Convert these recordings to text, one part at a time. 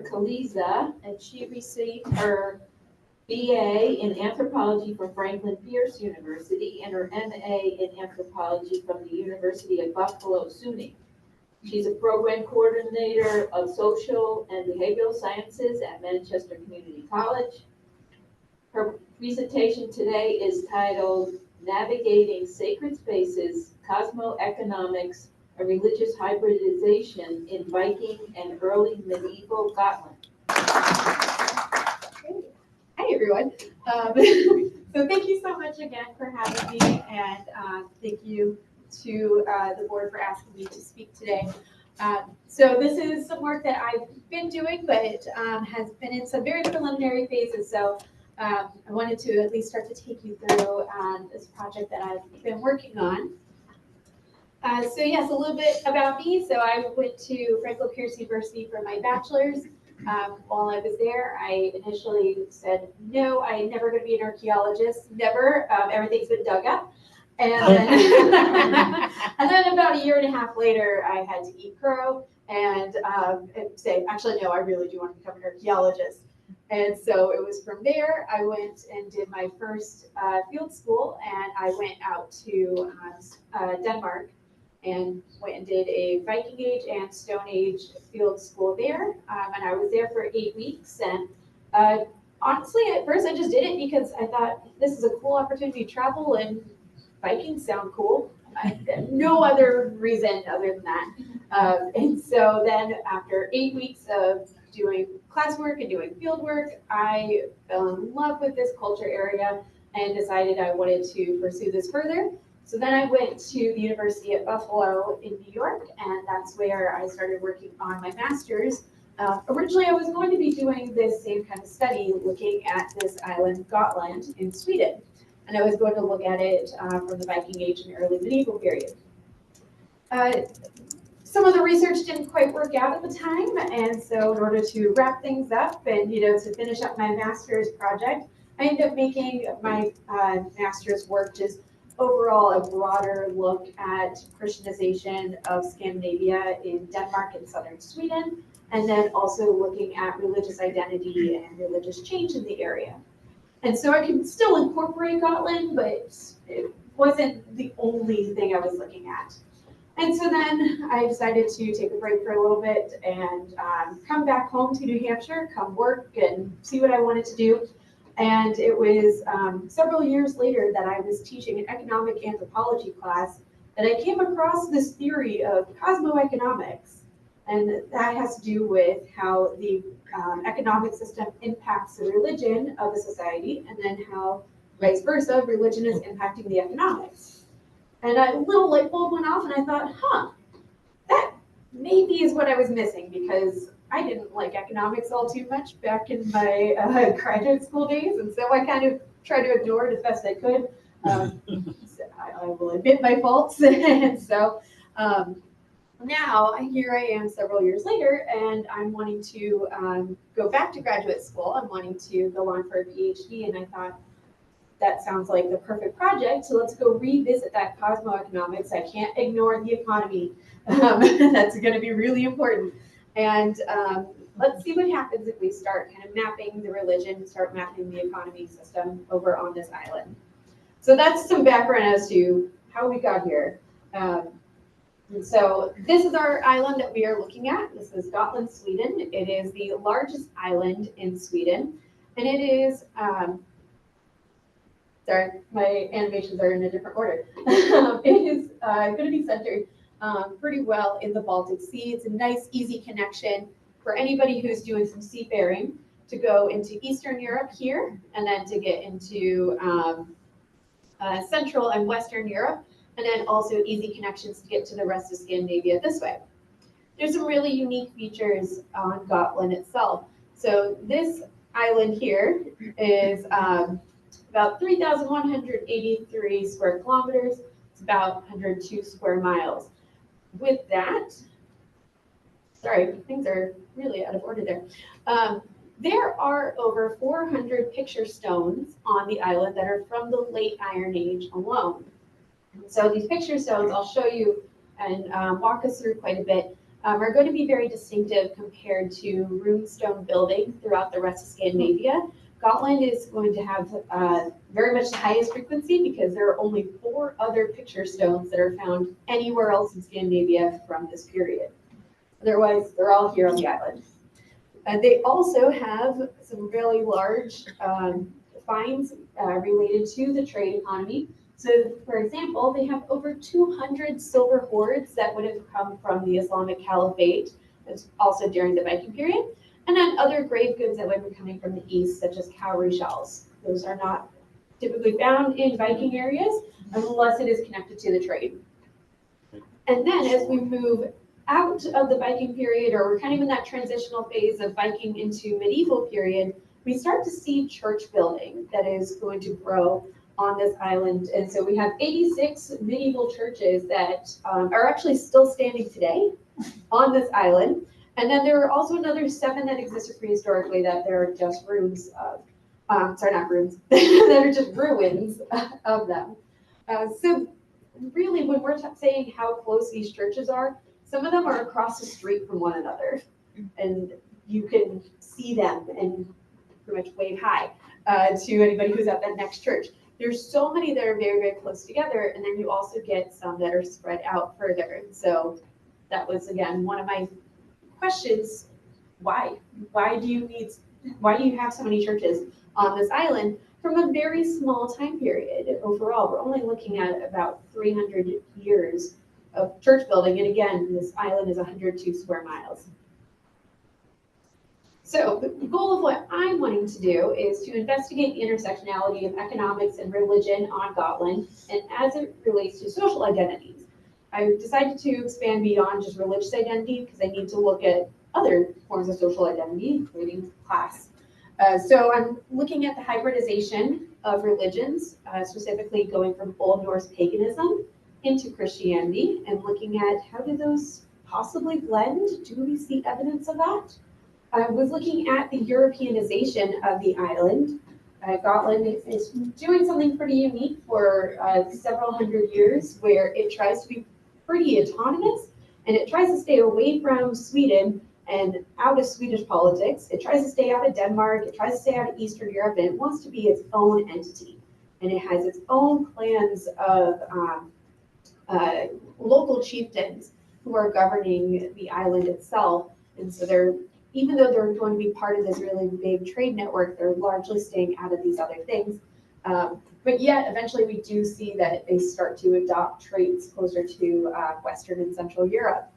Kulesza, and she received her BA in anthropology from Franklin Pierce University and her MA in anthropology from the University of Buffalo SUNY. She's a program coordinator of social and behavioral sciences at Manchester Community College. Her presentation today is titled Navigating Sacred Spaces, Cosmoeconomics, a Religious Hybridization in Viking and Early Medieval Gotland. Hi, everyone. So thank you so much again for having me, and thank you to the board for asking me to speak today. So this is some work that I've been doing, but it has been in some very preliminary phases. So I wanted to at least start to take you through this project that I've been working on. So yes, a little bit about me. So I went to Franklin Pierce University for my bachelor's. While I was there, I initially said, no, I'm never going to be an archaeologist, never. Everything's been dug up. And then, and then about a year and a half later, I had to eat crow and say, actually, no, I really do want to become an archaeologist. And so it was from there, I went and did my first field school, and I went out to Denmark and went and did a Viking Age and Stone Age field school there. And I was there for 8 weeks. And honestly, at first I just did it because I thought this is a cool opportunity to travel and Vikings sound cool. No other reason other than that. And so then after 8 weeks of doing classwork and doing field work, I fell in love with this culture area and decided I wanted to pursue this further. So then I went to the University at Buffalo in New York, and that's where I started working on my master's. Originally, I was going to be doing this same kind of study, looking at this island, Gotland, in Sweden. And I was going to look at it from the Viking Age and early medieval period. Some of the research didn't quite work out at the time, and so in order to wrap things up and to finish up my master's project, I ended up making my master's work just overall a broader look at Christianization of Scandinavia in Denmark and southern Sweden, and then also looking at religious identity and religious change in the area. And so I can still incorporate Gotland, but it wasn't the only thing I was looking at. And so then I decided to take a break for a little bit and come back home to New Hampshire, come work and see what I wanted to do. And it was several years later that I was teaching an economic anthropology class that I came across this theory of cosmoeconomics. And that has to do with how the economic system impacts the religion of the society, and then how vice versa, religion is impacting the economics. And a little light bulb went off, and I thought, that maybe is what I was missing, because I didn't like economics all too much back in my graduate school days, and so I kind of tried to ignore it as best I could. I will admit my faults, and so now here I am several years later, and I'm wanting to go back to graduate school. I'm wanting to go on for a PhD, and I thought, that sounds like the perfect project, so let's go revisit that cosmoeconomics. I can't ignore the economy. That's going to be really important. And let's see what happens if we start kind of mapping the religion, start mapping the economy system over on this island. So that's some background as to how we got here. And so this is our island that we are looking at. This is Gotland, Sweden. It is the largest island in Sweden. And it is, sorry, my animations are in a different order. It is going to be centered pretty well in the Baltic Sea. It's a nice, easy connection for anybody who's doing some seafaring to go into Eastern Europe here, and then to get into Central and Western Europe, and then also easy connections to get to the rest of Scandinavia this way. There's some really unique features on Gotland itself. So this island here is about 3,183 square kilometers. It's about 102 square miles. With that, sorry, things are really out of order there. There are over 400 picture stones on the island that are from the late Iron Age alone. So these picture stones, I'll show you and walk us through quite a bit. are going to be very distinctive compared to runestone building throughout the rest of Scandinavia. Gotland is going to have very much the highest frequency because there are only 4 other picture stones that are found anywhere else in Scandinavia from this period. Otherwise, they're all here on the island. They also have some really large finds related to the trade economy. So, for example, they have over 200 silver hoards that would have come from the Islamic Caliphate, also during the Viking period, and then other grave goods that would be coming from the east, such as cowrie shells. Those are not typically found in Viking areas unless it is connected to the trade. And then as we move out of the Viking period, or we're kind of in that transitional phase of Viking into medieval period, we start to see church building that is going to grow on this island. And so we have 86 medieval churches that are actually still standing today on this island. And then there are also another 7 that existed prehistorically that there are just ruins of, sorry, not ruins, that are just ruins of them. So really, when we're saying how close these churches are, some of them are across the street from one another. And you can see them and pretty much wave hi to anybody who's at that next church. There's so many that are very, very close together, and then you also get some that are spread out further. And so that was, again, one of my questions. Why? Why do you have so many churches on this island from a very small time period overall? We're only looking at about 300 years of church building. And again, this island is 102 square miles. So the goal of what I'm wanting to do is to investigate the intersectionality of economics and religion on Gotland, and as it relates to social identities. I decided to expand beyond just religious identity because I need to look at other forms of social identity, including class. So I'm looking at the hybridization of religions, specifically going from Old Norse paganism into Christianity, and looking at how do those possibly blend? Do we see evidence of that? I was looking at the Europeanization of the island. Gotland is doing something pretty unique for several hundred years, where it tries to be pretty autonomous, and it tries to stay away from Sweden and out of Swedish politics. It tries to stay out of Denmark, it tries to stay out of Eastern Europe, and it wants to be its own entity. And it has its own clans of local chieftains who are governing the island itself. And so they're, even though they're going to be part of this really big trade network, they're largely staying out of these other things. But yet, eventually we do see that they start to adopt traits closer to Western and Central Europe.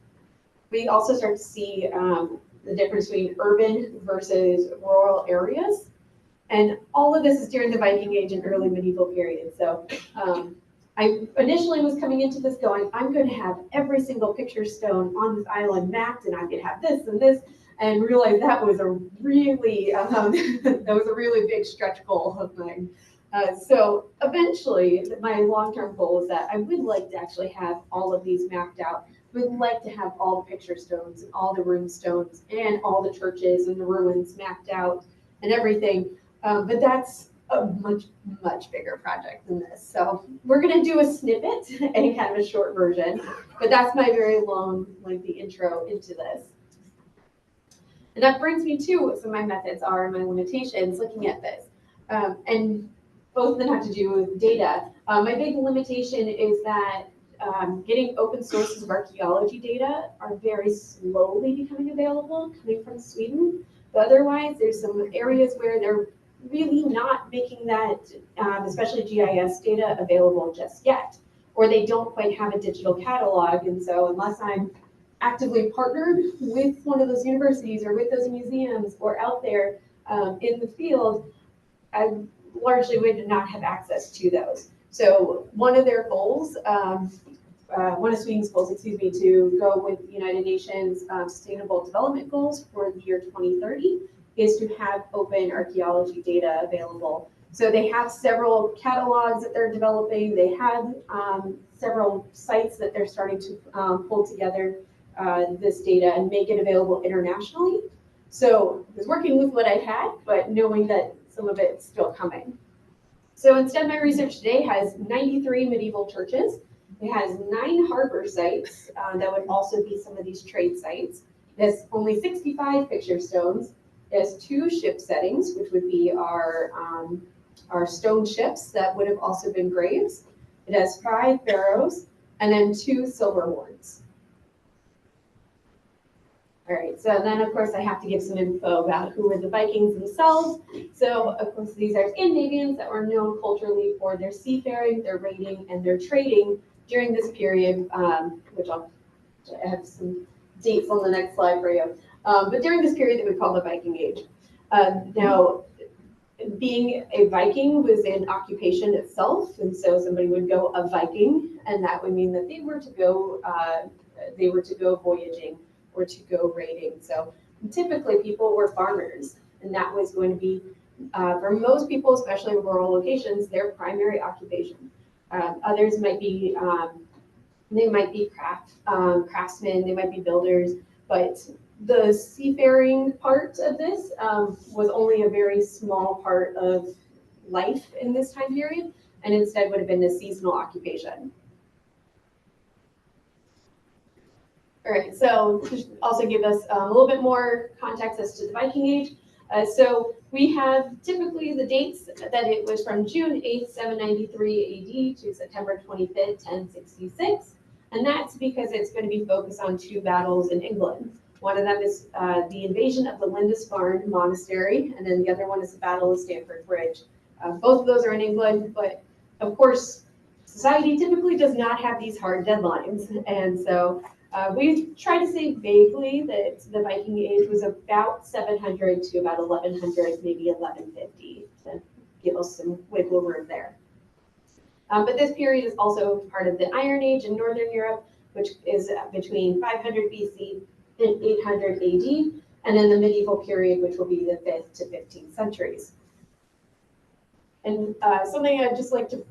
We also start to see the difference between urban versus rural areas. And all of this is during the Viking Age and early medieval period. So I initially was coming into this going, I'm going to have every single picture stone on this island mapped, and I'm going to have this and this, and realized that was a really big stretch goal of mine. So eventually, my long-term goal is that I would like to actually have all of these mapped out. Would like to have all the picture stones and all the rune stones and all the churches and the ruins mapped out and everything. But that's a much, much bigger project than this. So we're going to do a snippet and kind of a short version, but that's my very long, lengthy intro into this. And that brings me to what some of my methods are and my limitations looking at this. And both of them have to do with data. My big limitation is that getting open sources of archaeology data are very slowly becoming available coming from Sweden. But otherwise, there's some areas where they're really not making that, especially GIS data, available just yet, or they don't quite have a digital catalog. And so unless I'm actively partnered with one of those universities or with those museums or out there in the field, I largely would not have access to those. So one of their goals, one of Sweden's goals, to go with the United Nations Sustainable Development Goals for the year 2030 is to have open archaeology data available. So they have several catalogs that they're developing. They have several sites that they're starting to pull together this data and make it available internationally. So I was working with what I had, but knowing that some of it's still coming. So instead, my research today has 93 medieval churches It has 9 harbor sites that would also be some of these trade sites. It has only 65 picture stones. It has 2 ship settings, which would be our stone ships that would have also been graves. It has 5 pharaohs and then 2 silver horns. All right, so then of course I have to give some info about who were the Vikings themselves. So of course these are Scandinavians that were known culturally for their seafaring, their raiding, and their trading during this period, which I have some dates on the next slide for you. But during this period that we call the Viking Age. Now, being a Viking was an occupation itself, and so somebody would go a Viking, and that would mean that they were to go voyaging or to go raiding. So typically people were farmers, and that was going to be, for most people, especially in rural locations, their primary occupation. Others might be, they might be craftsmen, they might be builders, but the seafaring part of this was only a very small part of life in this time period, and instead would have been a seasonal occupation. All right, so to also give us a little bit more context as to the Viking Age. So we have typically the dates that it was from June 8th, 793 AD to September 25th, 1066. And that's because it's going to be focused on 2 battles in England. One of them is the invasion of the Lindisfarne Monastery, and then the other one is the Battle of Stamford Bridge. Both of those are in England, but of course, society typically does not have these hard deadlines. And so we try to say vaguely that the Viking Age was about 700 to about 1100, maybe 1150, to give us some wiggle room there. But this period is also part of the Iron Age in Northern Europe, which is between 500 BC and 800 AD, and then the medieval period, which will be the 5th to 15th centuries. And something I'd just like to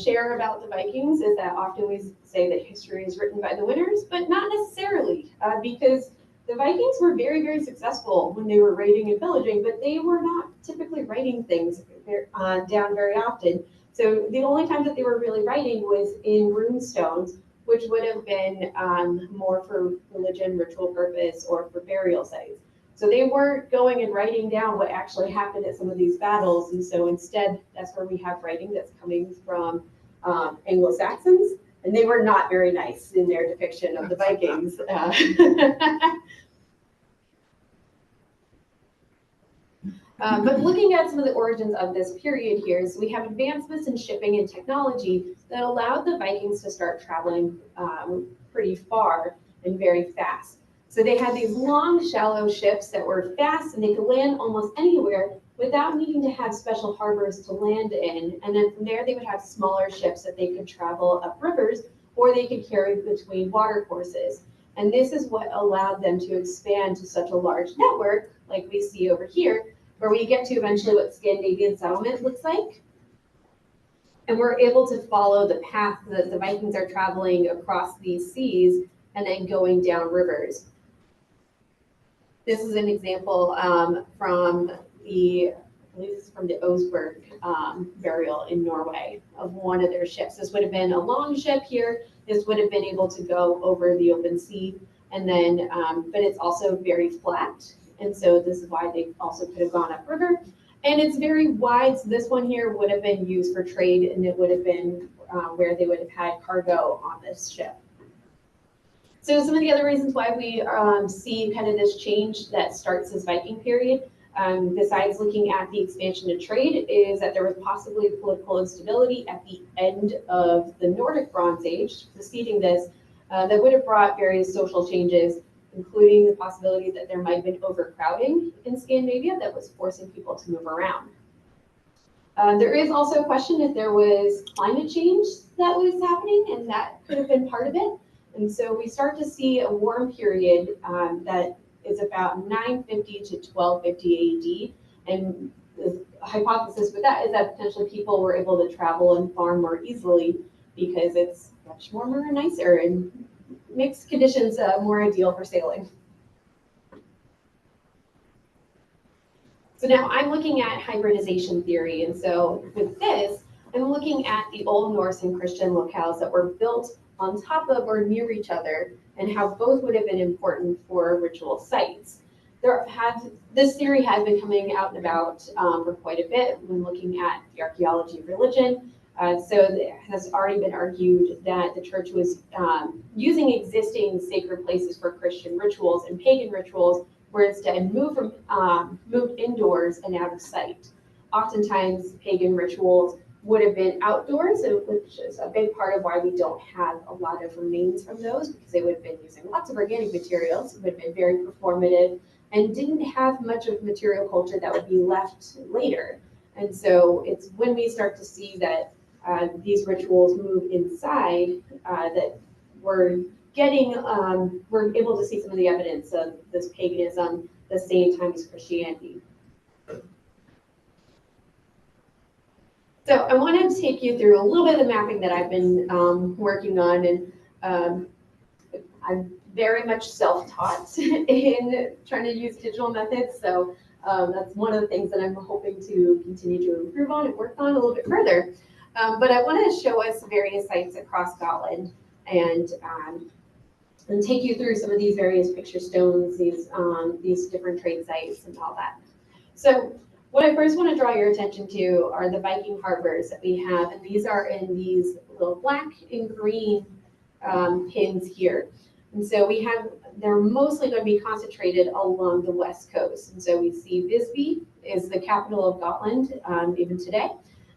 share about the Vikings is that often we say that history is written by the winners, but not necessarily, because the Vikings were very, very successful when they were raiding and pillaging, but they were not typically writing things down very often. So the only time that they were really writing was in rune stones, which would have been more for religion, ritual purpose, or for burial sites. So they weren't going and writing down what actually happened at some of these battles. And so instead, that's where we have writing that's coming from Anglo-Saxons. And they were not very nice in their depiction of the Vikings. But looking at some of the origins of this period here, so we have advancements in shipping and technology that allowed the Vikings to start traveling pretty far and very fast. So they had these long, shallow ships that were fast and they could land almost anywhere without needing to have special harbors to land in. And then from there, they would have smaller ships that they could travel up rivers or they could carry between water courses. And this is what allowed them to expand to such a large network, like we see over here, where we get to eventually what Scandinavian settlement looks like. And we're able to follow the path that the Vikings are traveling across these seas and then going down rivers. This is an example from the, I believe this is from the Oseberg burial in Norway of one of their ships. This would have been a long ship here. This would have been able to go over the open sea. And then, but it's also very flat. And so this is why they also could have gone upriver. And it's very wide. So this one here would have been used for trade, and it would have been where they would have had cargo on this ship. So some of the other reasons why we see kind of this change that starts this Viking period, besides looking at the expansion of trade, is that there was possibly political instability at the end of the Nordic Bronze Age, preceding this, that would have brought various social changes, including the possibility that there might have been overcrowding in Scandinavia that was forcing people to move around. There is also a question if there was climate change that was happening, and that could have been part of it. And so we start to see a warm period that is about 950 to 1250 AD. And the hypothesis with that is that potentially people were able to travel and farm more easily because it's much warmer and nicer and makes conditions more ideal for sailing. So now I'm looking at hybridization theory. And so with this, and looking at the Old Norse and Christian locales that were built on top of or near each other and how both would have been important for ritual sites. This theory has been coming out and about for quite a bit when looking at the archaeology of religion. So it has already been argued that the church was using existing sacred places for Christian rituals and pagan rituals were instead moved indoors and out of sight. Oftentimes, pagan rituals would have been outdoors, which is a big part of why we don't have a lot of remains from those, because they would have been using lots of organic materials, would have been very performative, and didn't have much of material culture that would be left later. And so it's when we start to see that these rituals move inside that we're able to see some of the evidence of this paganism the same time as Christianity. So I wanted to take you through a little bit of the mapping that I've been working on, and I'm very much self-taught in trying to use digital methods. So that's one of the things that I'm hoping to continue to improve on and work on a little bit further. But I wanted to show us various sites across Gotland and take you through some of these various picture stones, these different trade sites and all that. So what I first want to draw your attention to are the Viking harbors that we have, and these are in these little black and green pins here. And so they're mostly going to be concentrated along the west coast. And so we see Visby is the capital of Gotland even today,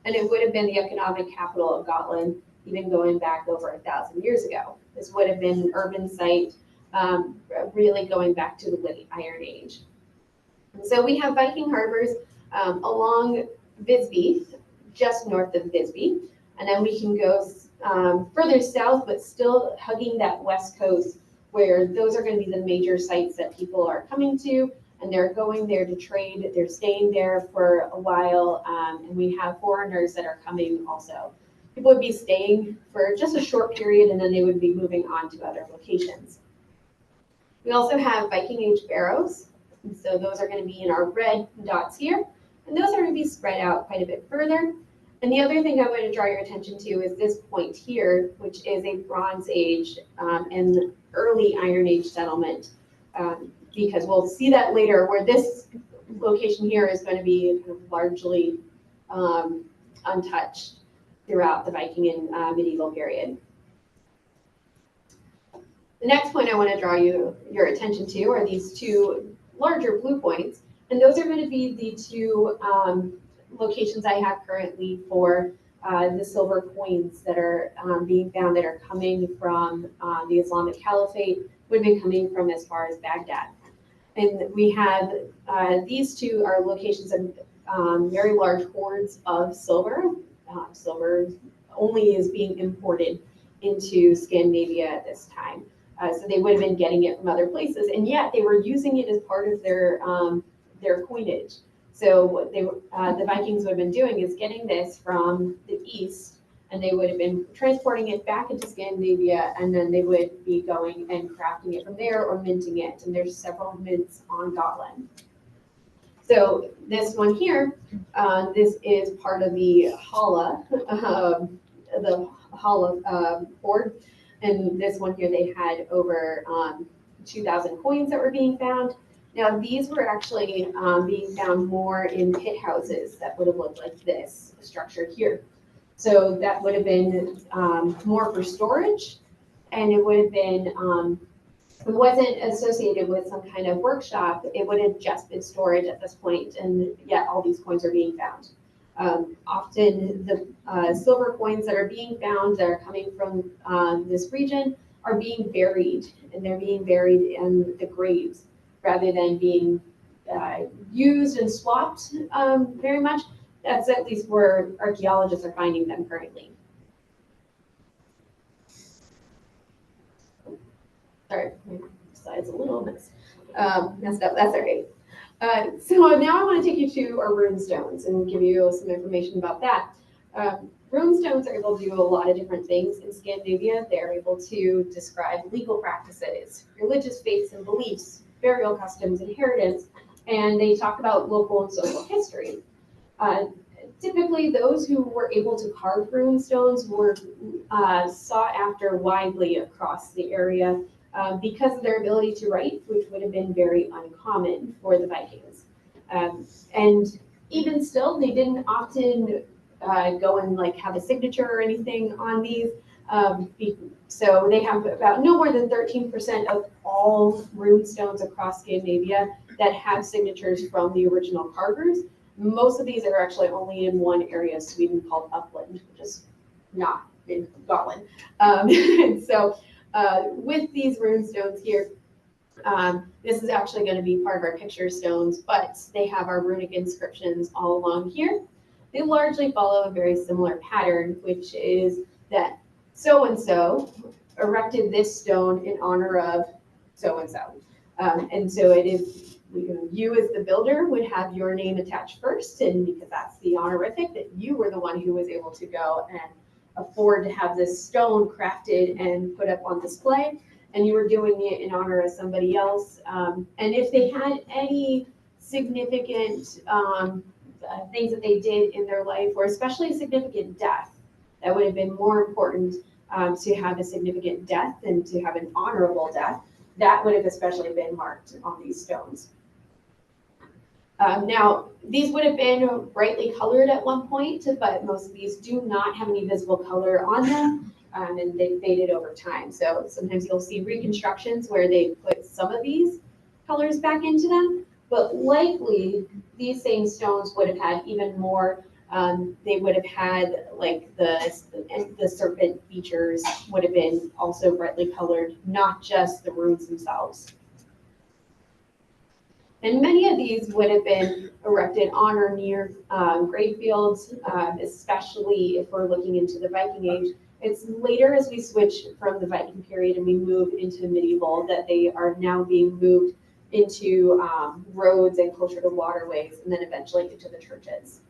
and it would have been the economic capital of Gotland even going back over 1,000 years ago. This would have been an urban site really going back to the late Iron Age. And so we have Viking harbors along Visby, just north of Visby, and then we can go further south, but still hugging that west coast, where those are going to be the major sites that people are coming to, and they're going there to trade. They're staying there for a while, and we have foreigners that are coming also. People would be staying for just a short period, and then they would be moving on to other locations. We also have Viking Age barrows, and so those are going to be in our red dots here, and those are going to be spread out quite a bit further. And the other thing I want to draw your attention to is this point here, which is a Bronze Age and early Iron Age settlement, because we'll see that later, where this location here is going to be largely untouched throughout the Viking and medieval period. The next point I want to draw your attention to are these two larger blue points, and those are going to be the two locations I have currently for the silver coins that are being found that are coming from the Islamic Caliphate, would have been coming from as far as Baghdad. And we have these two are locations of very large hoards of silver. Silver only is being imported into Scandinavia at this time. So they would have been getting it from other places, and yet they were using it as part of their coinage. So what the Vikings would have been doing is getting this from the east, and they would have been transporting it back into Scandinavia, and then they would be going and crafting it from there or minting it. And there's several mints on Gotland. So this one here, this is part of the Halla, hoard. And this one here, they had over 2,000 coins that were being found. Now, these were actually being found more in pit houses that would have looked like this structure here. So that would have been more for storage, and it would have been, it wasn't associated with some kind of workshop. It would have just been storage at this point, and yet all these coins are being found. Often the silver coins that are being found that are coming from this region are being buried, and they're being buried in the graves rather than being used and swapped very much. That's at least where archaeologists are finding them currently. Sorry, my slide's a little messed up. That's okay. So now I want to take you to our rune stones and give you some information about that. Rune stones are able to do a lot of different things in Scandinavia. They're able to describe legal practices, religious faiths and beliefs, burial customs, inheritance, and they talk about local and social history. typically those who were able to carve rune stones were sought after widely across the area because of their ability to write, which would have been very uncommon for the Vikings. And even still, they didn't often go and like have a signature or anything on these. So they have about no more than 13% of all rune stones across Scandinavia that have signatures from the original carvers. Most of these are actually only in one area of Sweden called Upland, which is not in Gotland. So with these rune stones here, this is actually going to be part of our picture stones, but they have our runic inscriptions all along here. They largely follow a very similar pattern, which is that so-and-so erected this stone in honor of so-and-so. And so it is, you as the builder would have your name attached first, and because that's the honorific that you were the one who was able to go and afford to have this stone crafted and put up on display, and you were doing it in honor of somebody else. And if they had any significant things that they did in their life, or especially a significant death, that would have been more important to have a significant death and to have an honorable death. That would have especially been marked on these stones. Now, these would have been brightly colored at one point, but most of these do not have any visible color on them, and they faded over time. So sometimes you'll see reconstructions where they put some of these colors back into them, but likely these same stones would have had even more. They would have had like the serpent features would have been also brightly colored, not just the runes themselves. And many of these would have been erected on or near grave fields, especially if we're looking into the Viking Age. It's later as we switch from the Viking period and we move into medieval that they are now being moved into roads and closer to waterways, and then eventually into the churches.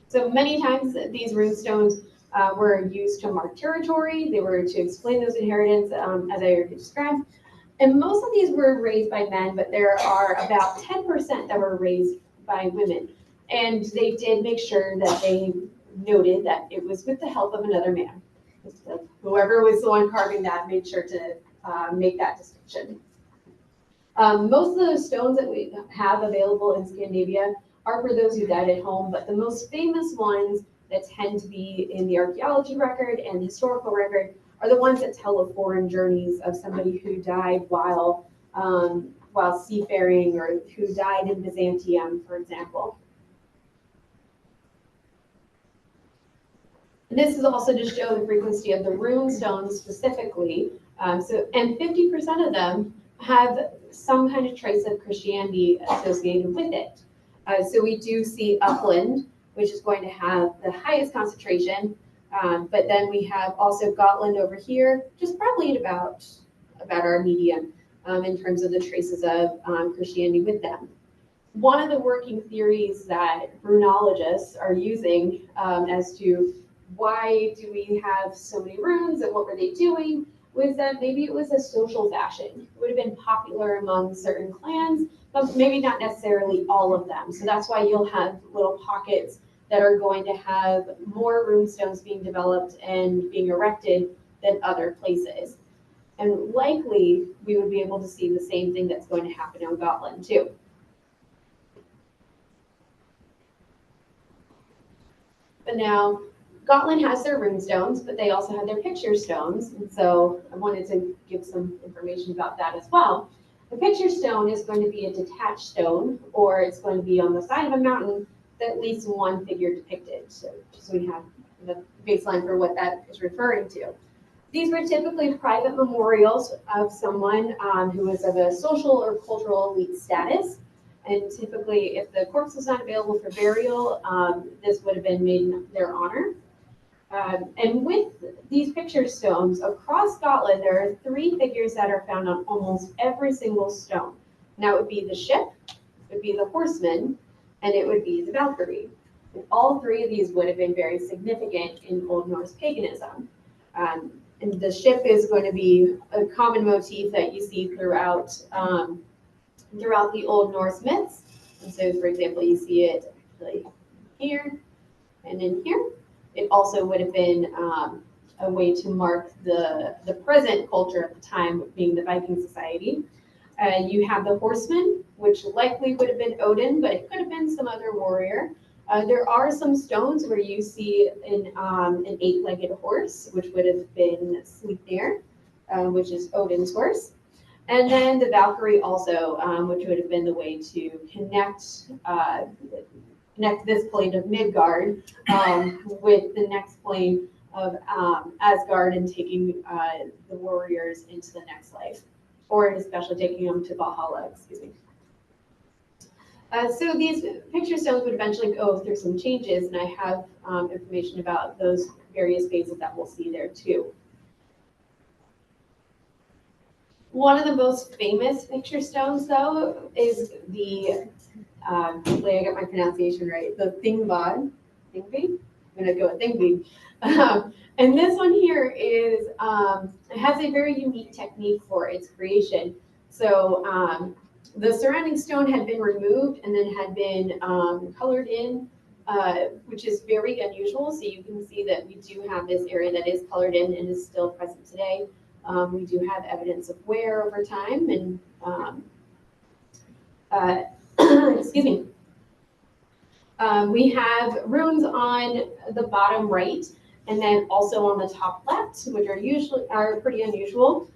So many times these rune stones were used to mark territory. They were to explain those inheritance, as I already described. And most of these were raised by men, but there are about 10% that were raised by women. And they did make sure that they noted that it was with the help of another man. So whoever was the one carving that made sure to make that distinction. Most of those stones that we have available in Scandinavia are for those who died at home, but the most famous ones that tend to be in the archaeology record and historical record are the ones that tell of foreign journeys of somebody who died while seafaring, or who died in Byzantium, for example. And this is also to show the frequency of the rune stones specifically. And 50% of them have some kind of trace of Christianity associated with it. So we do see Upland, which is going to have the highest concentration. But then we have also Gotland over here, just probably at about our median in terms of the traces of Christianity with them. One of the working theories that runologists are using as to why do we have so many runes and what were they doing was that maybe it was a social fashion. It would have been popular among certain clans, but maybe not necessarily all of them. So that's why you'll have little pockets that are going to have more rune stones being developed and being erected than other places. And likely, we would be able to see the same thing that's going to happen on Gotland too. But now, Gotland has their rune stones, but they also have their picture stones. And so I wanted to give some information about that as well. The picture stone is going to be a detached stone, or it's going to be on the side of a mountain with at least one figure depicted. So just so we have the baseline for what that is referring to. These were typically private memorials of someone who was of a social or cultural elite status. And typically, if the corpse was not available for burial, this would have been made in their honor. And with these picture stones across Scotland, there are three figures that are found on almost every single stone. Now, it would be the ship, it would be the horseman, and it would be the Valkyrie. And all three of these would have been very significant in Old Norse paganism. And the ship is going to be a common motif that you see throughout the Old Norse myths. And so, for example, you see it actually here and in here. It also would have been a way to mark the present culture at the time, being the Viking society. You have the horseman, which likely would have been Odin, but it could have been some other warrior. There are some stones where you see an 8-legged horse, which would have been Sleipnir, which is Odin's horse. And then the Valkyrie also, which would have been the way to connect this plane of Midgard with the next plane of Asgard and taking the warriors into the next life, or especially taking them to Valhalla, excuse me. So these picture stones would eventually go through some changes, and I have information about those various phases that we'll see there too. One of the most famous picture stones, though, is the, hopefully I got my pronunciation right, the Thingvad. Thingvad? I'm gonna go with Thingvad. And this one here is, it has a very unique technique for its creation. So the surrounding stone had been removed and then had been colored in, which is very unusual. So you can see that we do have this area that is colored in and is still present today. We do have evidence of wear over time, and excuse me. We have runes on the bottom right, and then also on the top left, which are pretty unusual,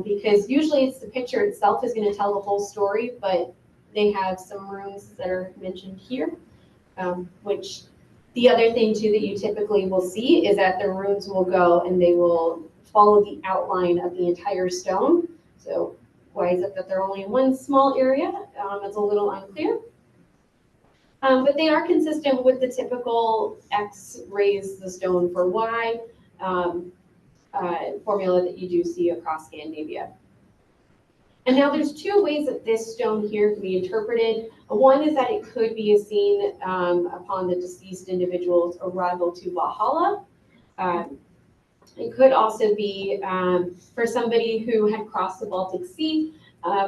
because usually it's the picture itself is going to tell the whole story, but they have some runes that are mentioned here, which the other thing too that you typically will see is that the runes will go and they will follow the outline of the entire stone. So why is it that they're only in one small area? It's a little unclear. But they are consistent with the typical X raise the stone for Y formula that you do see across Scandinavia. And now there's two ways that this stone here can be interpreted. One is that it could be a scene upon the deceased individual's arrival to Valhalla. It could also be for somebody who had crossed the Baltic Sea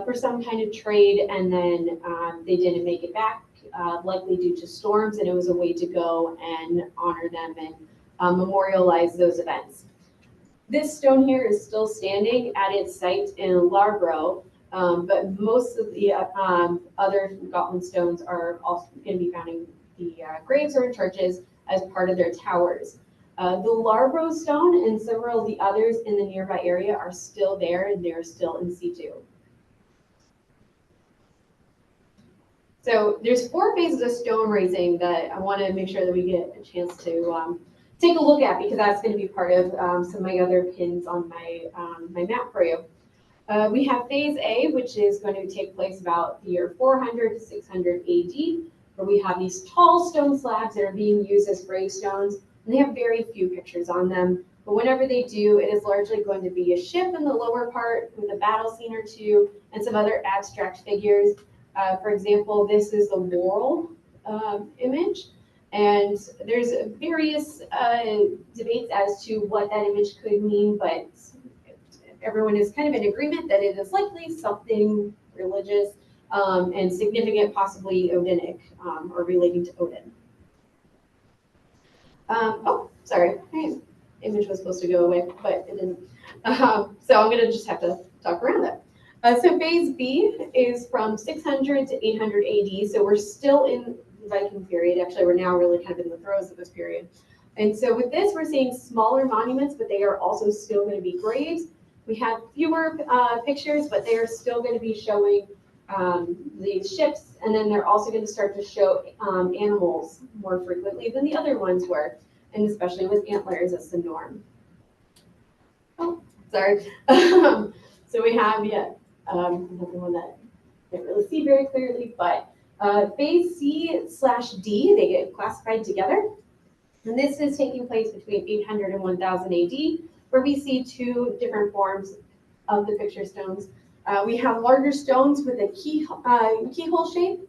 for some kind of trade, and then they didn't make it back, likely due to storms, and it was a way to go and honor them and memorialize those events. This stone here is still standing at its site in Larbro, but most of the other Gotland stones are also going to be found in the graves or in churches as part of their towers. The Larbro stone and several of the others in the nearby area are still there, and they're still in situ. So there's 4 phases of stone raising that I want to make sure that we get a chance to take a look at, because that's going to be part of some of my other pins on my, my map for you. We have phase A, which is going to take place about the year 400 to 600 AD, where we have these tall stone slabs that are being used as gravestones. And they have very few pictures on them, but whenever they do, it is largely going to be a ship in the lower part with a battle scene or two and some other abstract figures. For example, this is the laurel image, and there's various debates as to what that image could mean, but everyone is kind of in agreement that it is likely something religious and significant, possibly Odinic or relating to Odin. Oh, sorry, my image was supposed to go away, but it didn't. So I'm gonna just have to talk around that. So phase B is from 600 to 800 AD. So we're still in the Viking period. Actually, we're now really kind of in the throes of this period. And so with this, we're seeing smaller monuments, but they are also still going to be graves. We have fewer pictures, but they are still going to be showing these ships, and then they're also going to start to show animals more frequently than the other ones were, and especially with antlers as the norm. Oh, sorry. So we have, another one that I can't really see very clearly, but phase C/D, they get classified together. And this is taking place between 800 and 1000 AD, where we see 2 different forms of the picture stones. We have larger stones with a keyhole shape,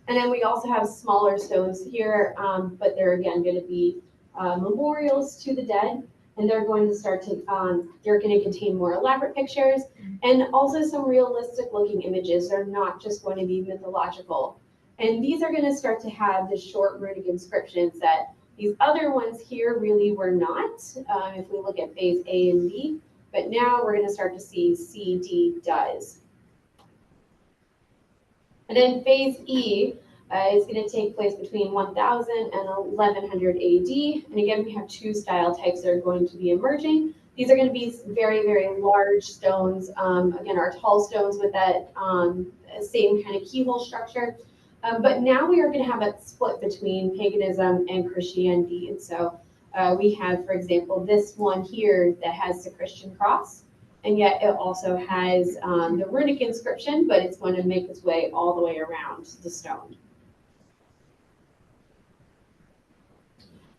and then we also have smaller stones here, but they're again going to be memorials to the dead, and they're going to start to, they're going to contain more elaborate pictures, and also some realistic looking images. They're not just going to be mythological. And these are going to start to have the short runic inscriptions that these other ones here really were not, if we look at phase A and B. But now we're going to start to see C, D does. And then phase E is going to take place between 1000 and 1100 AD. And again, we have two style types that are going to be emerging. These are going to be very, very large stones. Again, our tall stones with that same kind of keyhole structure. But now we are going to have a split between paganism and Christianity. And so we have, for example, this one here that has the Christian cross. And yet it also has the runic inscription, but it's going to make its way all the way around the stone.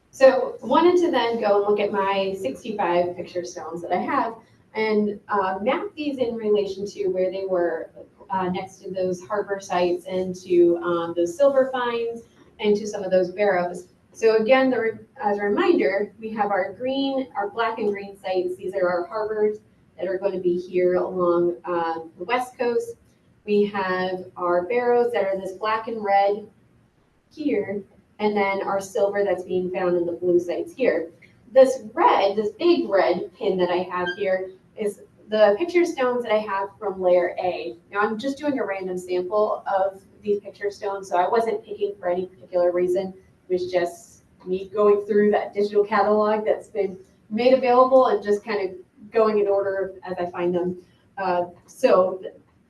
So I wanted to then go and look at my 65 picture stones that I have and map these in relation to where they were next to those harbor sites and to those silver finds and to some of those barrows. So again, as a reminder, we have our black and green sites. These are our harbors that are going to be here along the west coast. We have our barrows that are this black and red here, and then our silver that's being found in the blue sites here. This big red pin that I have here is the picture stones that I have from layer A. Now I'm just doing a random sample of these picture stones, so I wasn't picking for any particular reason. It was just me going through that digital catalog that's been made available and just kind of going in order as I find them. So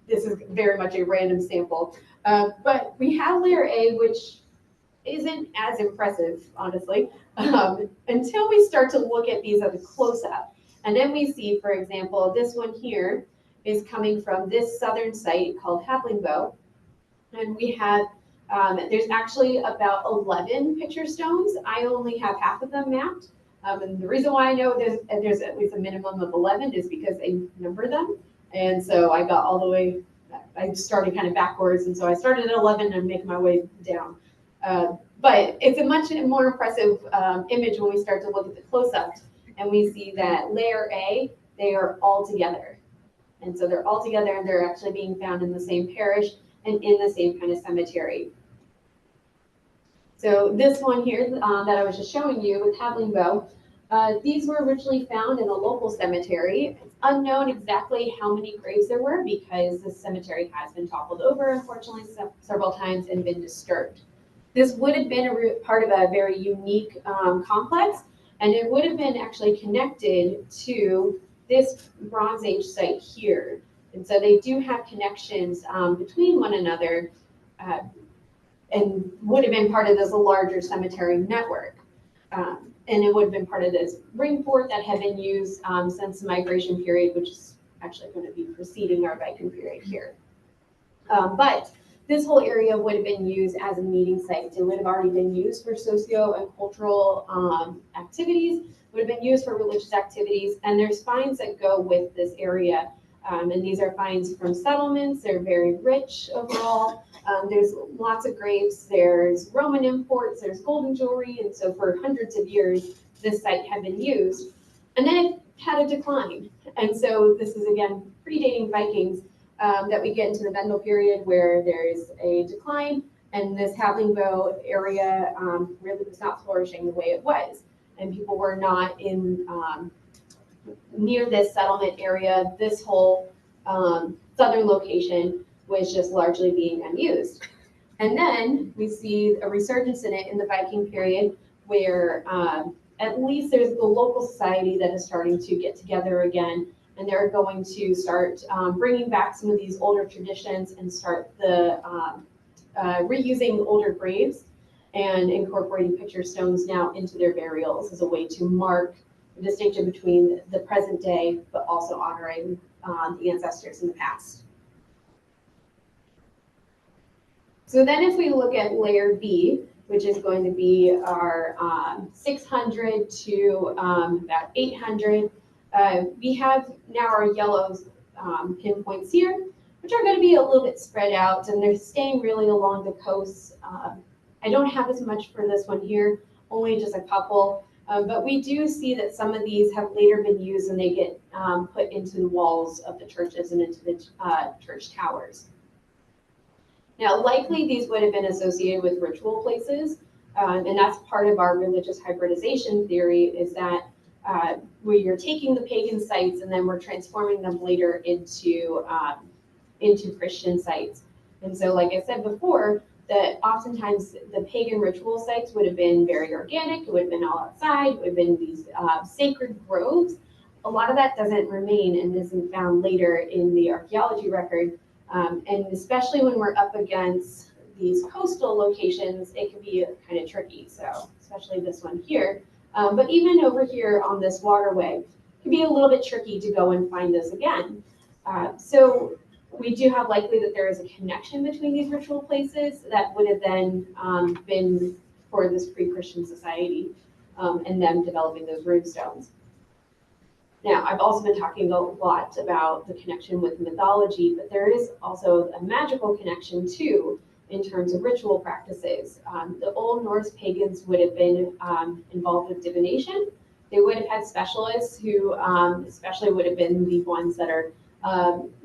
this is very much a random sample. But we have layer A, which isn't as impressive, honestly, until we start to look at these at a close-up. And then we see, for example, this one here is coming from this southern site called Hablingbo. And we have, there's actually about 11 picture stones. I only have half of them mapped. And the reason why I know there's at least a minimum of 11 is because I number them. And so I got all the way, I started kind of backwards. And so I started at 11 and making my way down. But it's a much more impressive image when we start to look at the close-ups. And we see that layer A, they are all together. And so they're all together and they're actually being found in the same parish and in the same kind of cemetery. So this one here that I was just showing you with Hablingbo, these were originally found in a local cemetery. It's unknown exactly how many graves there were because the cemetery has been toppled over, unfortunately, several times and been disturbed. This would have been a part of a very unique complex, and it would have been actually connected to this Bronze Age site here. And so they do have connections between one another and would have been part of this larger cemetery network. And it would have been part of this ring fort that had been used since the migration period, which is actually going to be preceding our Viking period here. But this whole area would have been used as a meeting site. It would have already been used for socio and cultural activities, would have been used for religious activities, and there's finds that go with this area. And these are finds from settlements. They're very rich overall. There's lots of graves. There's Roman imports. There's golden jewelry. And so for hundreds of years, this site had been used. And then it had a decline. And so this is, again, predating Vikings, that we get into the Vendel period where there's a decline. And this Hablingbo area really was not flourishing the way it was. And people were not in near this settlement area. This whole southern location was just largely being unused. And then we see a resurgence in it in the Viking period where at least there's the local society that is starting to get together again, and they're going to start bringing back some of these older traditions and start the reusing older graves and incorporating picture stones now into their burials as a way to mark the distinction between the present day, but also honoring the ancestors in the past. So then if we look at layer B, which is going to be our 600 to about 800, we have now our yellow pinpoints here, which are going to be a little bit spread out, and they're staying really along the coast. I don't have as much for this one here, only just a couple. But we do see that some of these have later been used and they get put into the walls of the churches and into the church towers. Now, likely these would have been associated with ritual places, and that's part of our religious hybridization theory, is that we are taking the pagan sites and then we're transforming them later into Christian sites. And so, like I said before, that oftentimes the pagan ritual sites would have been very organic, it would have been all outside, it would have been these sacred groves. A lot of that doesn't remain and isn't found later in the archaeology record. And especially when we're up against these coastal locations, it can be kind of tricky. So especially this one here. But even over here on this waterway, it can be a little bit tricky to go and find this again. So we do have likely that there is a connection between these ritual places that would have then been for this pre-Christian society and them developing those rune stones. Now, I've also been talking a lot about the connection with mythology, but there is also a magical connection too in terms of ritual practices. The Old Norse pagans would have been involved with divination. They would have had specialists who especially would have been the ones that are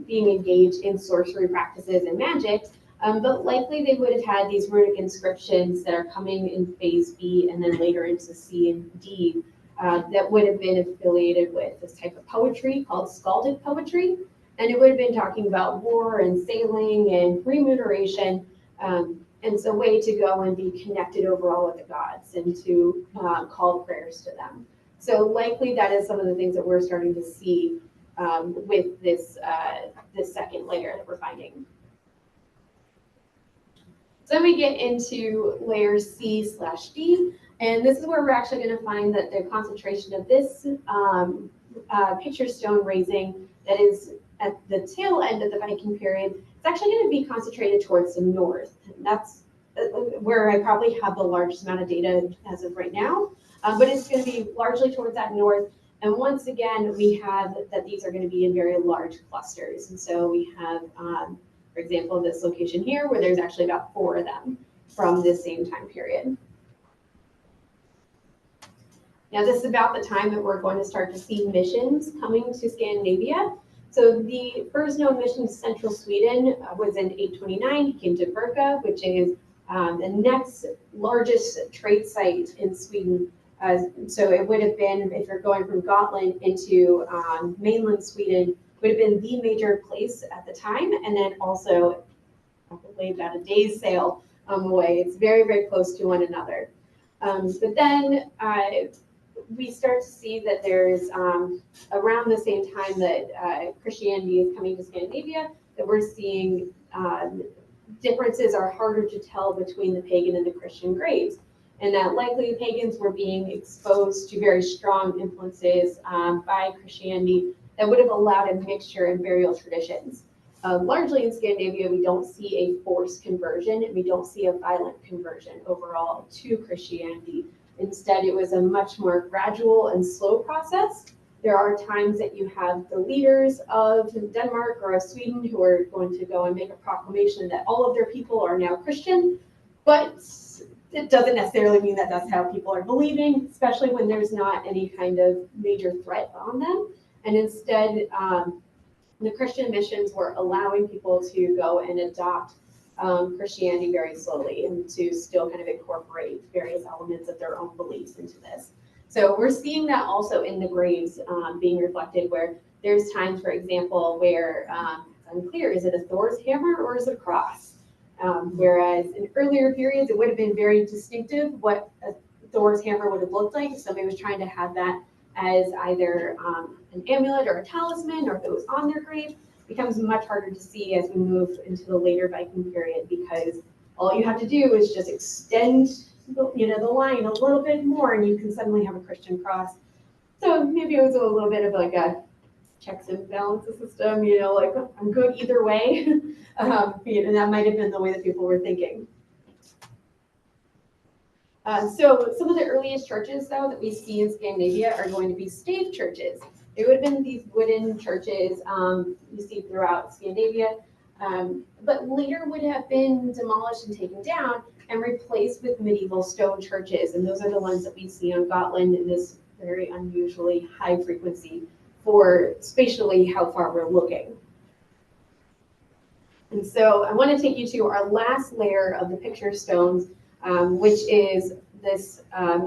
being engaged in sorcery practices and magic, but likely they would have had these runic inscriptions that are coming in phase B and then later into C and D that would have been affiliated with this type of poetry called skaldic poetry. And it would have been talking about war and sailing and remuneration. And it's a way to go and be connected overall with the gods and to call prayers to them. So likely that is some of the things that we're starting to see with this second layer that we're finding. So then we get into layer C/D, and this is where we're actually going to find that the concentration of this picture stone raising that is at the tail end of the Viking period, it's actually going to be concentrated towards the north. And that's where I probably have the largest amount of data as of right now, but it's going to be largely towards that north. And once again, we have that these are going to be in very large clusters. And so we have, for example, this location here where there's actually about 4 of them from this same time period. Now, this is about the time that we're going to start to see missions coming to Scandinavia. So the first known mission to central Sweden was in 829. He came to Birka, which is the next largest trade site in Sweden. So it would have been, if you're going from Gotland into mainland Sweden, would have been the major place at the time. And then also probably about a day's sail away. It's very, very close to one another. But then we start to see that there's around the same time that Christianity is coming to Scandinavia, that we're seeing differences are harder to tell between the pagan and the Christian graves. And that likely the pagans were being exposed to very strong influences by Christianity that would have allowed a mixture in burial traditions. Largely in Scandinavia, we don't see a forced conversion and we don't see a violent conversion overall to Christianity. Instead, it was a much more gradual and slow process. There are times that you have the leaders of Denmark or of Sweden who are going to go and make a proclamation that all of their people are now Christian, but it doesn't necessarily mean that that's how people are believing, especially when there's not any kind of major threat on them. And instead, the Christian missions were allowing people to go and adopt Christianity very slowly and to still kind of incorporate various elements of their own beliefs into this. So we're seeing that also in the graves being reflected, where there's times, for example, where it's unclear, is it a Thor's hammer or is it a cross? Whereas in earlier periods, it would have been very distinctive what a Thor's hammer would have looked like. If somebody was trying to have that as either an amulet or a talisman, or if it was on their grave, becomes much harder to see as we move into the later Viking period, because all you have to do is just extend the line a little bit more and you can suddenly have a Christian cross. So maybe it was a little bit of like a checks and balances system, like I'm good either way. And that might have been the way that people were thinking. So some of the earliest churches, though, that we see in Scandinavia are going to be stave churches. It would have been these wooden churches you see throughout Scandinavia, but later would have been demolished and taken down and replaced with medieval stone churches. And those are the ones that we see on Gotland in this very unusually high frequency for spatially how far we're looking. And so I want to take you to our last layer of the picture stones, which is this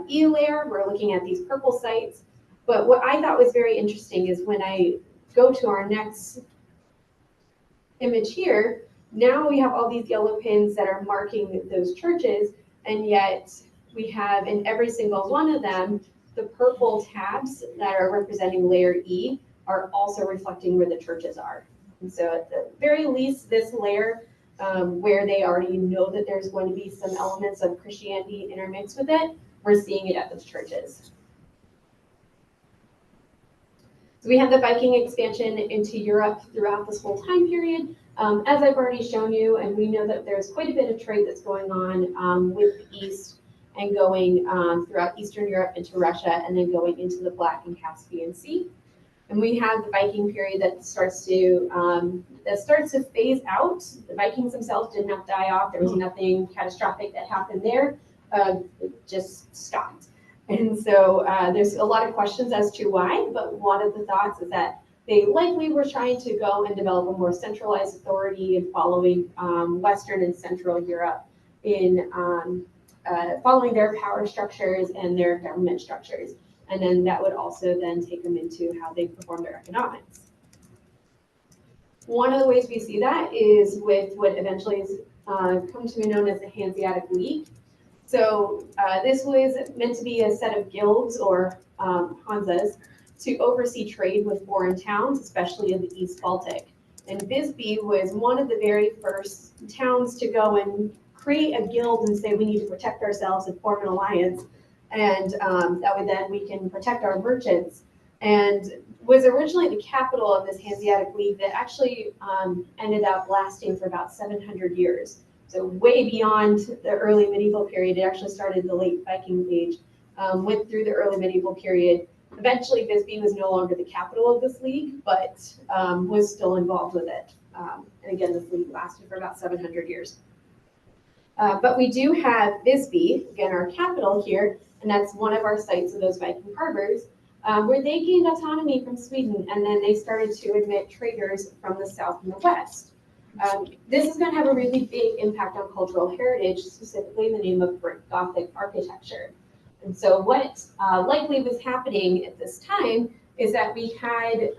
E layer. We're looking at these purple sites. But what I thought was very interesting is when I go to our next image here, now we have all these yellow pins that are marking those churches, and yet we have in every single one of them, the purple tabs that are representing layer E are also reflecting where the churches are. And so at the very least, this layer, where they already know that there's going to be some elements of Christianity intermixed with it, we're seeing it at those churches. So we have the Viking expansion into Europe throughout this whole time period. As I've already shown you, and we know that there's quite a bit of trade that's going on with the East and going throughout Eastern Europe into Russia and then going into the Black and Caspian Sea. And we have the Viking period that starts to phase out. The Vikings themselves did not die off. There was nothing catastrophic that happened there. It just stopped. And so there's a lot of questions as to why, but one of the thoughts is that they likely were trying to go and develop a more centralized authority in following Western and Central Europe in following their power structures and their government structures. And then that would also then take them into how they perform their economics. One of the ways we see that is with what eventually has come to be known as the Hanseatic League. So this was meant to be a set of guilds or Hansas to oversee trade with foreign towns, especially in the East Baltic. And Visby was one of the very first towns to go and create a guild and say we need to protect ourselves and form an alliance. And that way then we can protect our merchants. And was originally the capital of this Hanseatic League that actually ended up lasting for about 700 years. So way beyond the early medieval period. It actually started in the late Viking Age, went through the early medieval period. Eventually, Visby was no longer the capital of this league, but was still involved with it. And again, this league lasted for about 700 years. But we do have Visby, again, our capital here, and that's one of our sites of those Viking harbors, where they gained autonomy from Sweden, and then they started to admit traders from the south and the west. This is going to have a really big impact on cultural heritage, specifically in the name of Gothic architecture. And so what likely was happening at this time is that we had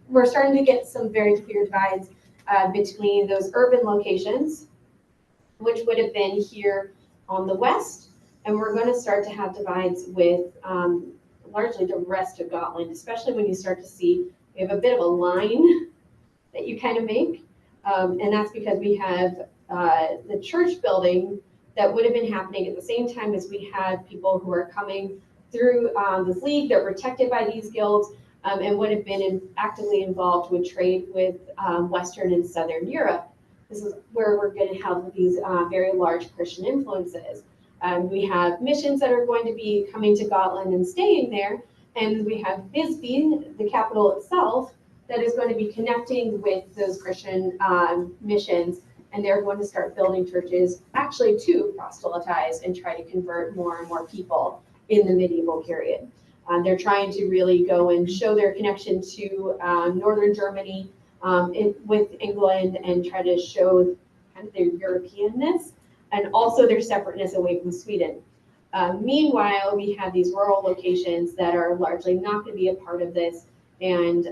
we're starting to get some very clear divides between those urban locations, which would have been here on the west, and we're going to start to have divides with largely the rest of Gotland, especially when you start to see we have a bit of a line that you kind of make, and that's because we have the church building that would have been happening at the same time as we had people who are coming through this league. They're protected by these guilds and would have been actively involved with trade with Western and Southern Europe. This is where we're going to have these very large Christian influences. We have missions that are going to be coming to Gotland and staying there, and we have Visby, the capital itself, that is going to be connecting with those Christian missions, and they're going to start building churches actually to proselytize and try to convert more and more people in the medieval period. They're trying to really go and show their connection to northern Germany with England and try to show kind of their Europeanness and also their separateness away from Sweden. Meanwhile, we have these rural locations that are largely not going to be a part of this and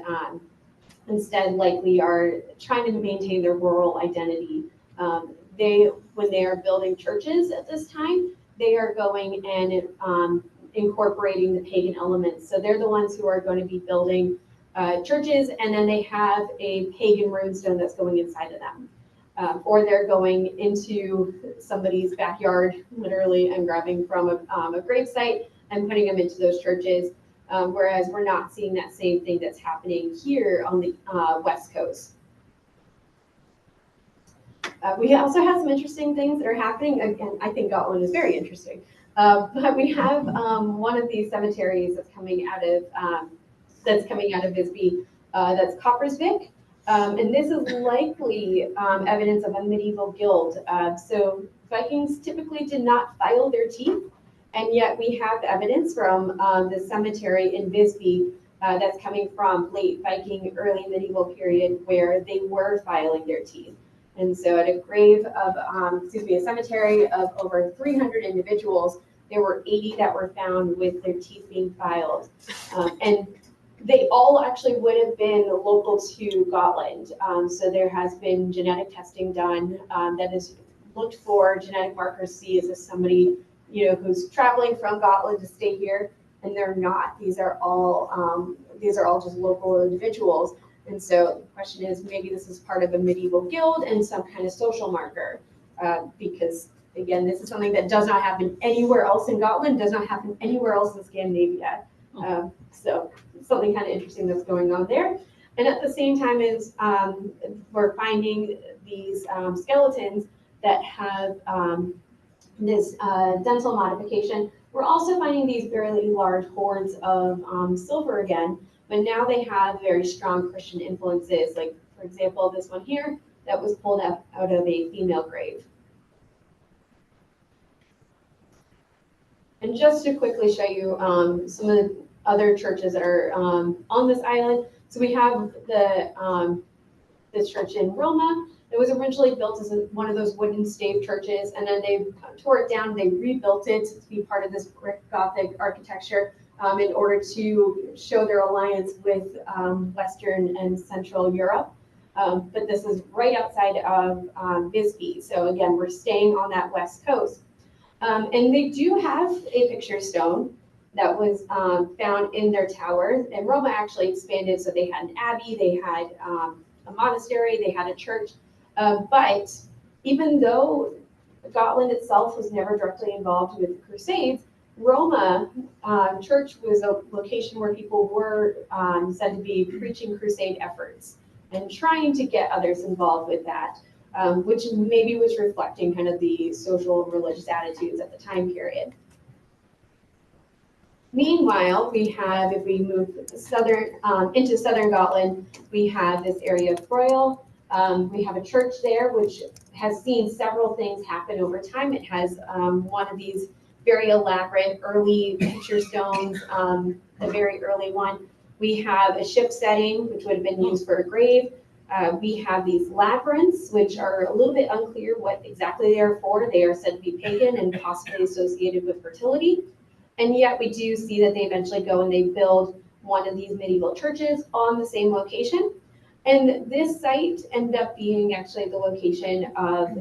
instead likely are trying to maintain their rural identity. When they are building churches at this time, they are going and incorporating the pagan elements. So they're the ones who are going to be building churches, and then they have a pagan runestone that's going inside of them. Or they're going into somebody's backyard, literally, and grabbing from a gravesite and putting them into those churches. Whereas we're not seeing that same thing that's happening here on the West Coast. We also have some interesting things that are happening. Again, I think Gotland is very interesting. But we have one of these cemeteries that's coming out of Visby. That's Coppersvik. And this is likely evidence of a medieval guild. So Vikings typically did not file their teeth, and yet we have evidence from the cemetery in Visby that's coming from late Viking, early medieval period where they were filing their teeth. And so at a a cemetery of over 300 individuals, there were 80 that were found with their teeth being filed. And they all actually would have been local to Gotland. So there has been genetic testing done that has looked for genetic markers, see is this somebody, who's traveling from Gotland to stay here, and they're not. These are all just local individuals. And so the question is, maybe this is part of a medieval guild and some kind of social marker, because again, this is something that does not happen anywhere else in Gotland, does not happen anywhere else in Scandinavia. So something kind of interesting that's going on there. And at the same time is we're finding these skeletons that have this dental modification. We're also finding these fairly large hoards of silver again, but now they have very strong Christian influences. Like, for example, this one here that was pulled out of a female grave. And just to quickly show you some of the other churches that are on this island. So we have this church in Roma. It was originally built as one of those wooden stave churches, and then they tore it down. They rebuilt it to be part of this brick Gothic architecture in order to show their alliance with Western and Central Europe. But this is right outside of Visby. So again, we're staying on that west coast. And they do have a picture stone that was found in their tower. And Roma actually expanded, so they had an abbey, they had a monastery, they had a church. But even though Gotland itself was never directly involved with the Crusades, Roma church was a location where people were said to be preaching crusade efforts and trying to get others involved with that, which maybe was reflecting kind of the social and religious attitudes at the time period. Meanwhile, we have, if we move into southern Gotland, we have this area of Royal. We have a church there which has seen several things happen over time. It has one of these very elaborate early picture stones, the very early one. We have a ship setting, which would have been used for a grave. We have these labyrinths, which are a little bit unclear what exactly they are for. They are said to be pagan and possibly associated with fertility. And yet we do see that they eventually go and they build one of these medieval churches on the same location. And this site ended up being actually the location of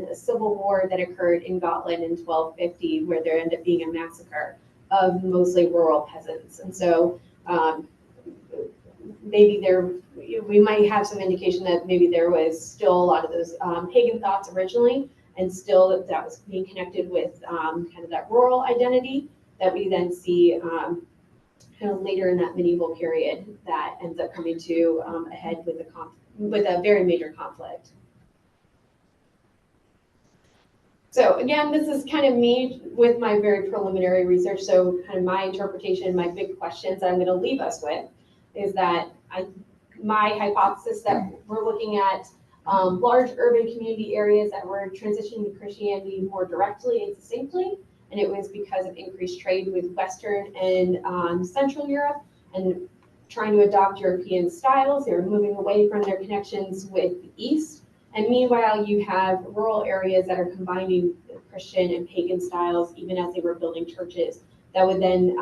a civil war that occurred in Gotland in 1250, where there ended up being a massacre of mostly rural peasants. And so maybe we might have some indication that maybe there was still a lot of those pagan thoughts originally, and still that was being connected with kind of that rural identity that we then see kind of later in that medieval period that ends up coming to a head with a very major conflict. So again, this is kind of me with my very preliminary research. So kind of my interpretation, my big questions that I'm going to leave us with is that my hypothesis that we're looking at large urban community areas that were transitioning to Christianity more directly and succinctly. And it was because of increased trade with Western and Central Europe and trying to adopt European styles. They were moving away from their connections with the East. And meanwhile, you have rural areas that are combining Christian and pagan styles, even as they were building churches, that would then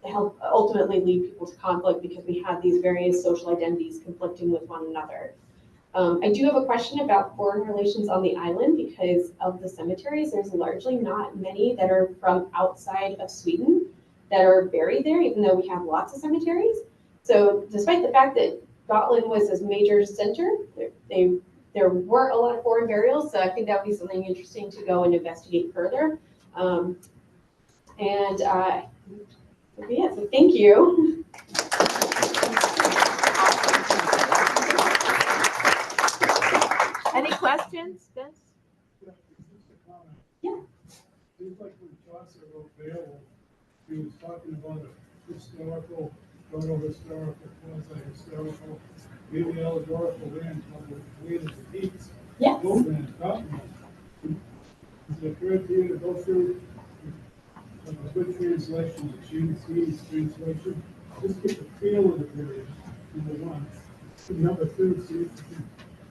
help ultimately lead people to conflict because we have these various social identities conflicting with one another. I do have a question about foreign relations on the island because of the cemeteries. There's largely not many that are from outside of Sweden that are buried there, even though we have lots of cemeteries. So despite the fact that Gotland was this major center, there weren't a lot of foreign burials. So I think that would be something interesting to go and investigate further. Yeah, so thank you. Any questions, Vince? Yeah. Seems like when Chaucer wrote Beowulf, he was talking about a historical, proto-historical, quasi-historical, maybe allegorical land called the Queen of the Peaks. Yes. Gotland, Gotland. Is it occurred to you to go through a good translation, the James Healy's translation just get the feel of the period, number one. And number two, see if you can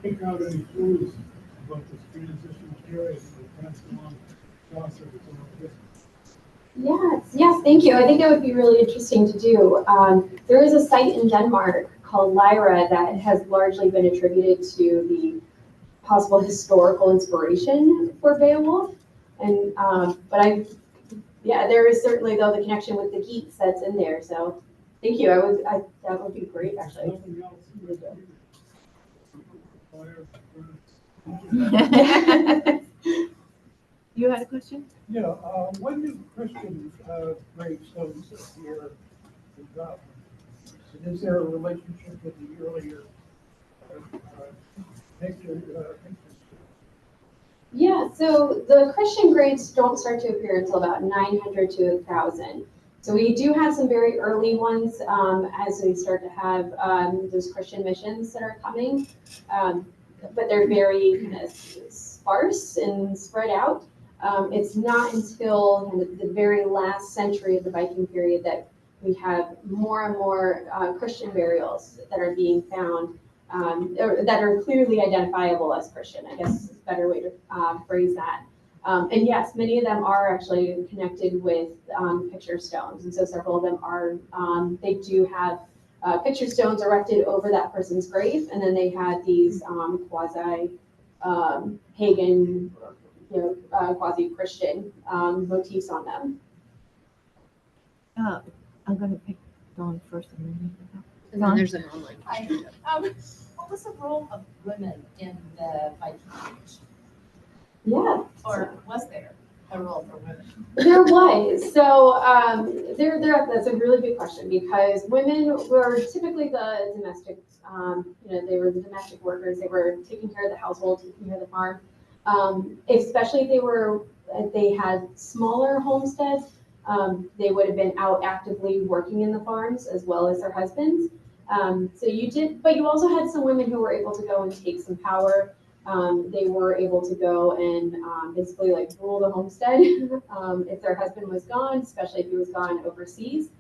pick out any clues about this transitional period that passed along Chaucer with all of this. Yes, thank you. I think that would be really interesting to do. There is a site in Denmark called Lyra that has largely been attributed to the possible historical inspiration for Beowulf. And there is certainly though the connection with the geeks that's in there. So thank you. That would be great actually. Nothing else. Fire, You had a question? yeah, when do Christian gravestones appear in Gotland? And is there a relationship with the earlier pictures? Yeah, so the Christian graves don't start to appear until about 900 to 1000. So we do have some very early ones as we start to have those Christian missions that are coming, but they're very kind of sparse and spread out. It's not until kind of the very last century of the Viking period that we have more and more Christian burials that are being found or that are clearly identifiable as Christian, I guess is a better way to phrase that. And yes, many of them are actually connected with picture stones. And so several of them are, they do have picture stones erected over that person's grave. And then they had these quasi pagan, quasi-Christian motifs on them. I'm going to pick Dawn first and then And then there's an online Hi. question. What was the role of women in the Viking Age? Yeah. Or was there a role for women? There was. So that's a really good question because women were typically the domestic, they were the domestic workers. They were taking care of the household, taking care of the farm. Especially if they had smaller homesteads, they would have been out actively working in the farms as well as their husbands. But you also had some women who were able to go and take some power. They were able to go and basically like rule the homestead if their husband was gone, especially if he was gone overseas.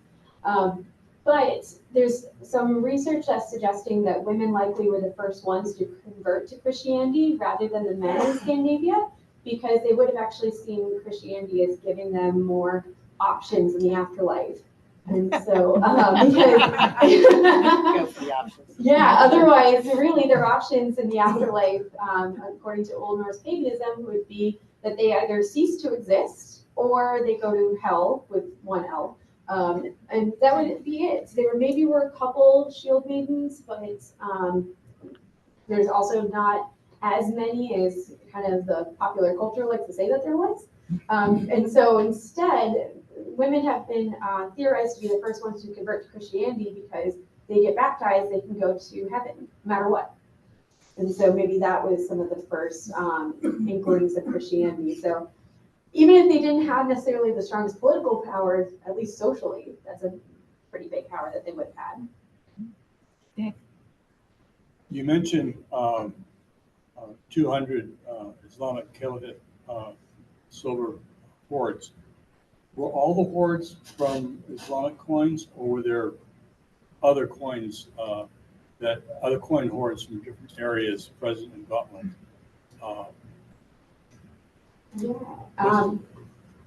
But there's some research that's suggesting that women likely were the first ones to convert to Christianity rather than the men in Scandinavia, because they would have actually seen Christianity as giving them more options in the afterlife. And so, yeah, otherwise, really their options in the afterlife, according to Old Norse paganism, would be that they either cease to exist or they go to hell with one L. And that would be it. There maybe were a couple shield maidens, but there's also not as many as kind of the popular culture likes to say that there was. And so instead, women have been theorized to be the first ones to convert to Christianity because they get baptized, they can go to heaven, no matter what. And so maybe that was some of the first inklings of Christianity. So even if they didn't have necessarily the strongest political power, at least socially, that's a pretty big power that they would have had. You mentioned 200 Islamic Caliphate silver hoards. Were all the hoards from Islamic coins, or were there other coins other coin hoards from different areas present in Gotland?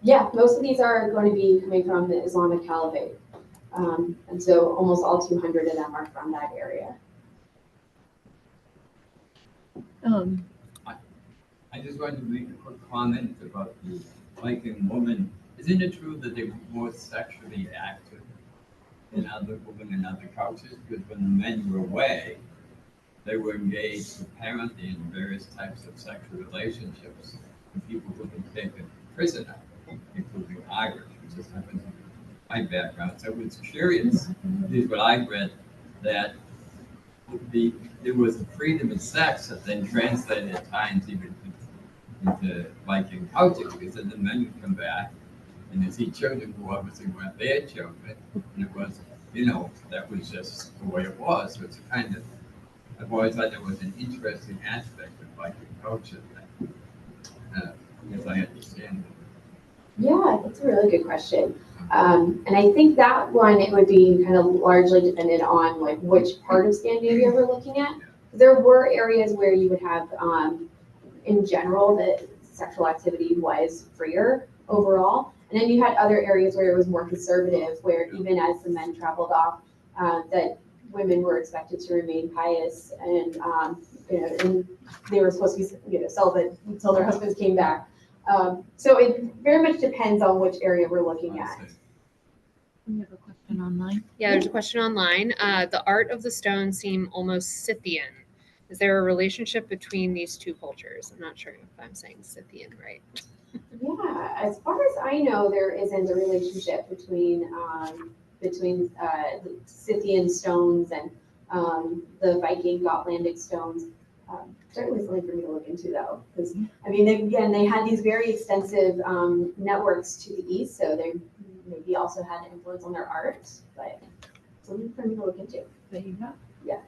Yeah, most of these are going to be coming from the Islamic Caliphate. And so almost all 200 of them are from that area. I just wanted to make a quick comment about the Viking woman. Isn't it true that they were more sexually active than other women in other cultures? Because when the men were away, they were engaged apparently in various types of sexual relationships with people who had been taken prisoner, including Irish, which just happens to be my background. So I was curious, this is what I read, that there was a freedom of sex that then translated at times even into Viking culture, because then the men would come back and they see children who obviously weren't their children, and it was, that was just the way it was. So it's a kind of, I've always thought that was an interesting aspect of Viking culture that, because I understand it. Yeah, that's a really good question. And I think that one, it would be kind of largely dependent on like which part of Scandinavia we're looking at. There were areas where you would have, in general, that sexual activity was freer overall. And then you had other areas where it was more conservative, where even as the men traveled off, that women were expected to remain pious and, and they were supposed to be, celibate until their husbands came back. So it very much depends on which area we're looking at. We have a question online. Yeah, there's a question online. The art of the stone seem almost Scythian. Is there a relationship between these two cultures? I'm not sure if I'm saying Scythian right. Yeah, as far as I know, there isn't a relationship between the Scythian stones and the Viking Gotlandic stones. Certainly something for me to look into though, because I mean, again, they had these very extensive networks to the east, so they maybe also had an influence on their art, but something for me to look into. There you go. Yeah.